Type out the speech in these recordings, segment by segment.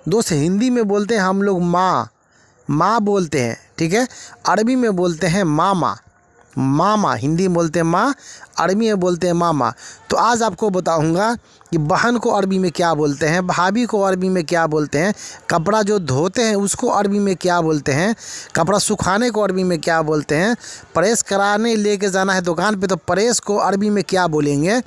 दोस्त हिंदी में बोलते हैं हम लोग माँ, माँ बोलते हैं, ठीक है। अरबी में बोलते हैं मामा, मामा। हिंदी में बोलते हैं माँ, अरबी में बोलते हैं मामा। तो आज आपको बताऊंगा कि बहन को अरबी में क्या बोलते हैं, भाभी को अरबी में क्या बोलते हैं, कपड़ा जो धोते हैं उसको अरबी में क्या बोलते हैं, कपड़ा सुखाने को अरबी में क्या बोलते हैं, प्रेस कराने लेके जाना है दुकान पे तो प्रेस को अरबी में क्या बोलेंगे।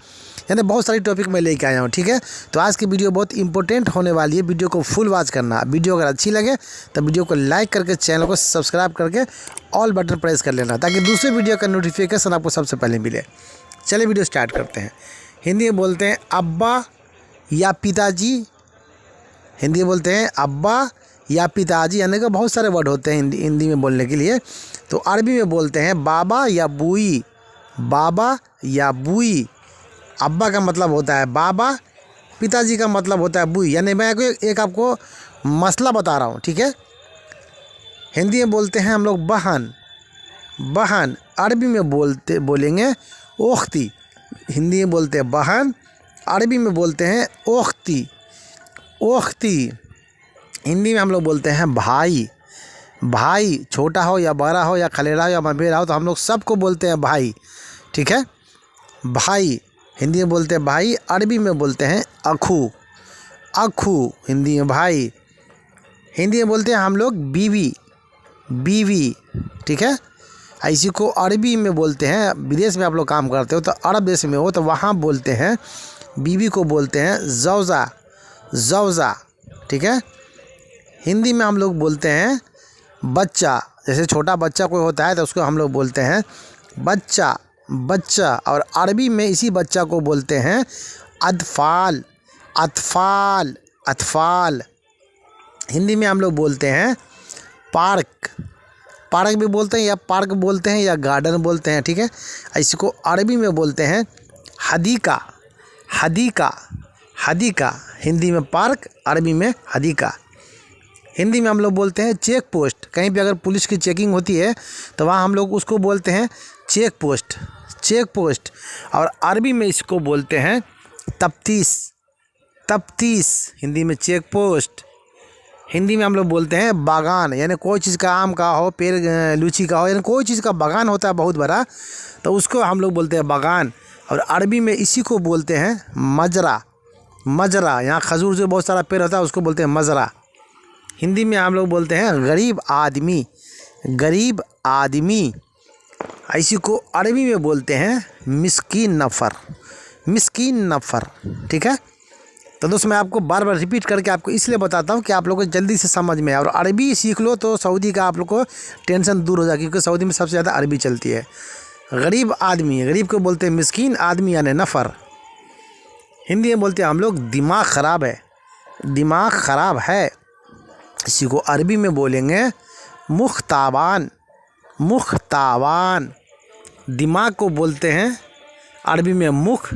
यानी बहुत सारी टॉपिक मैं लेके आया हूँ, ठीक है। तो आज की वीडियो बहुत इंपॉर्टेंट होने वाली है, वीडियो को फुल वॉच करना। वीडियो अगर अच्छी लगे तो वीडियो को लाइक करके चैनल को सब्सक्राइब करके ऑल बटन प्रेस कर लेना ताकि दूसरे वीडियो का नोटिफिकेशन आपको सबसे पहले मिले। चलिए वीडियो स्टार्ट करते हैं। हिंदी में बोलते हैं अब्बा या पिताजी, हिंदी में बोलते हैं अब्बा या पिताजी, यानी कि बहुत सारे वर्ड होते हैं हिंदी में बोलने के लिए। तो अरबी में बोलते हैं बाबा या बुई, बाबा या बुई। अब्बा का मतलब होता है बाबा, पिताजी का मतलब होता है बुई। यानी मैं एक आपको मसला बता रहा हूँ, ठीक है। हिंदी में बोलते हैं हम लोग बहन, बहन। अरबी में बोलेंगे ओख्ती। हिंदी में बोलते हैं बहन, अरबी में बोलते हैं ओख्ती, ओख्ती। हिंदी में हम लोग बोलते हैं भाई, भाई। छोटा हो या बड़ा हो या खलेरा हो या मवेरा हो तो हम लोग सबको बोलते हैं भाई, ठीक है, भाई। हिंदी में बोलते हैं भाई, अरबी में बोलते हैं अखू, अखू। हिंदी में भाई। हिंदी में बोलते हैं हम लोग बीवी, बीवी, ठीक है। इसी को अरबी में बोलते हैं, विदेश में आप लोग काम करते हो तो अरब देश में हो तो वहाँ बोलते हैं बीवी को बोलते हैं ज़ौज़ा, ज़ौज़ा, ठीक है। हिंदी में हम लोग बोलते हैं बच्चा। जैसे छोटा बच्चा कोई होता है तो उसको हम लोग बोलते हैं बच्चा, बच्चा। और अरबी में इसी बच्चा को बोलते हैं अतफ़ाल, अतफ़ाल, अतफ़ाल। हिंदी में हम लोग बोलते हैं पार्क, पार्क भी बोलते हैं या पार्क बोलते हैं या गार्डन बोलते हैं, ठीक है। इसी को अरबी में बोलते हैं हदीका, हदीका, हदीका। हिंदी में पार्क, अरबी में हदीका। हिंदी में हम लोग बोलते हैं चेक पोस्ट। कहीं भी अगर पुलिस की चेकिंग होती है तो वहाँ हम लोग उसको बोलते हैं चेक पोस्ट, चेक पोस्ट। और अरबी में इसको बोलते हैं तफ्तीश, तफ्तीश। हिंदी में चेक पोस्ट। हिंदी में हम लोग बोलते हैं बागान। यानी कोई चीज़ का, आम का हो, पेड़ लीची का हो, यानी कोई चीज़ का बागान होता है बहुत बड़ा तो उसको हम लोग बोलते हैं बागान। और अरबी में इसी को बोलते हैं मजरा, मजरा। यहाँ खजूर जो बहुत सारा पेड़ होता है उसको बोलते हैं मजरा। हिंदी में हम लोग बोलते हैं गरीब आदमी, गरीब आदमी। इसी को अरबी में बोलते हैं मिस्कीन नफ़र, मिस्कीन नफ़र, ठीक है। तो दोस्त मैं आपको बार बार रिपीट करके आपको इसलिए बताता हूँ कि आप लोगों को जल्दी से समझ में आए। और अरबी सीख लो तो सऊदी का आप लोग को टेंशन दूर हो जाए, क्योंकि सऊदी में सबसे ज़्यादा अरबी चलती है। गरीब आदमी, गरीब को बोलते हैं मिस्कीन, आदमी यानी नफ़र। हिंदी में बोलते हैं हम लोग दिमाग ख़राब है, दिमाग ख़राब है। इसी को अरबी में बोलेंगे मुख्ताबान, मुख्ताबान। दिमाग को बोलते हैं अरबी में मुख,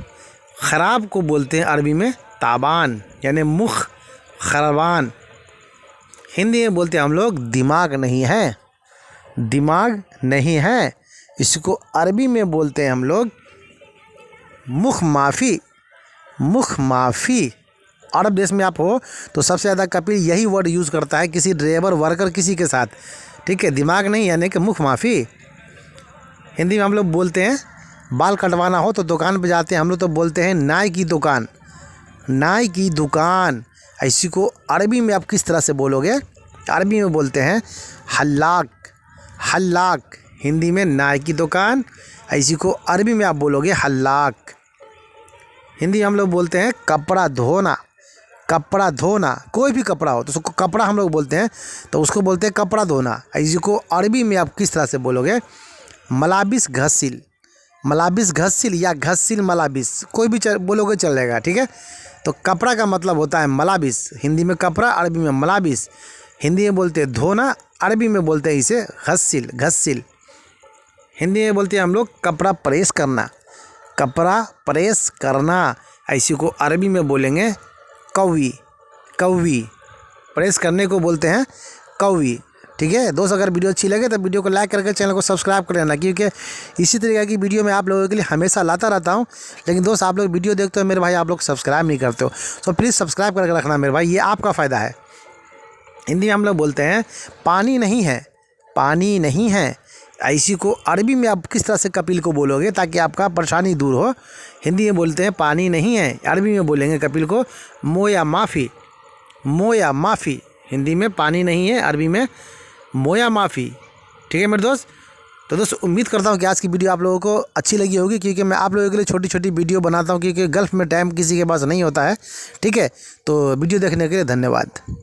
ख़राब को बोलते हैं अरबी में ताबान, यानी मुख खरबान। हिंदी में बोलते हैं हम लोग दिमाग नहीं है, दिमाग नहीं है। इसको अरबी में बोलते हैं हम लोग मुख माफ़ी, मुख माफ़ी। अरब देश में आप हो तो सबसे ज़्यादा कपिल यही वर्ड यूज़ करता है किसी ड्राइवर, वर्कर, किसी के साथ, ठीक है। दिमाग नहीं यानी कि मुख माफ़ी। हिंदी में हम लोग बोलते हैं बाल कटवाना हो तो दुकान पे जाते हैं हम लोग तो बोलते हैं नाई की दुकान, नाई की दुकान। इसी को अरबी में आप किस तरह से बोलोगे, अरबी में बोलते हैं हल्लाक, हल्लाक। हिंदी में नाई की दुकान, इसी को अरबी में आप बोलोगे हल्लाक। हिंदी में हम लोग बोलते हैं कपड़ा धोना, कपड़ा धोना। कोई भी कपड़ा हो तो उसको कपड़ा हम लोग बोलते हैं तो उसको बोलते हैं कपड़ा धोना। इसी को अरबी में आप किस तरह से बोलोगे मलाबिस घसिल, मलाबिस घसिल या घसिल मलाबिस, कोई भी बोलोगे चलेगा, ठीक है। तो कपड़ा का मतलब होता है मलाबिस। हिंदी में कपड़ा, अरबी में मलाबिस। हिंदी में बोलते हैं धोना, अरबी में बोलते हैं इसे घसिल, घसिल। हिंदी में बोलते हैं हम लोग कपड़ा प्रेस करना, कपड़ा प्रेस करना। इसी को अरबी में बोलेंगे कौवी, कौवी। प्रेस करने को बोलते हैं कौवी, ठीक है। दोस्त अगर वीडियो अच्छी लगे तो वीडियो को लाइक करके चैनल को सब्सक्राइब कर लेना, क्योंकि इसी तरीके की वीडियो मैं आप लोगों के लिए हमेशा लाता रहता हूं। लेकिन दोस्त आप लोग वीडियो देखते हो मेरे भाई, आप लोग सब्सक्राइब नहीं करते हो, तो प्लीज़ सब्सक्राइब करके रखना मेरे भाई, ये आपका फ़ायदा है। हिंदी में हम लोग बोलते हैं पानी नहीं है, पानी नहीं है। इसी को अरबी में आप किस तरह से कपिल को बोलोगे ताकि आपका परेशानी दूर हो? हिंदी में बोलते हैं पानी नहीं है, अरबी में बोलेंगे कपिल को मोया माफ़ी, मोया माफ़ी। हिंदी में पानी नहीं है, अरबी में मोया माफ़ी। ठीक है मेरे दोस्त। तो दोस्त उम्मीद करता हूँ कि आज की वीडियो आप लोगों को अच्छी लगी होगी, क्योंकि मैं आप लोगों के लिए छोटी छोटी वीडियो बनाता हूँ, क्योंकि गल्फ़ में टाइम किसी के पास नहीं होता है। ठीक है, तो वीडियो देखने के लिए धन्यवाद।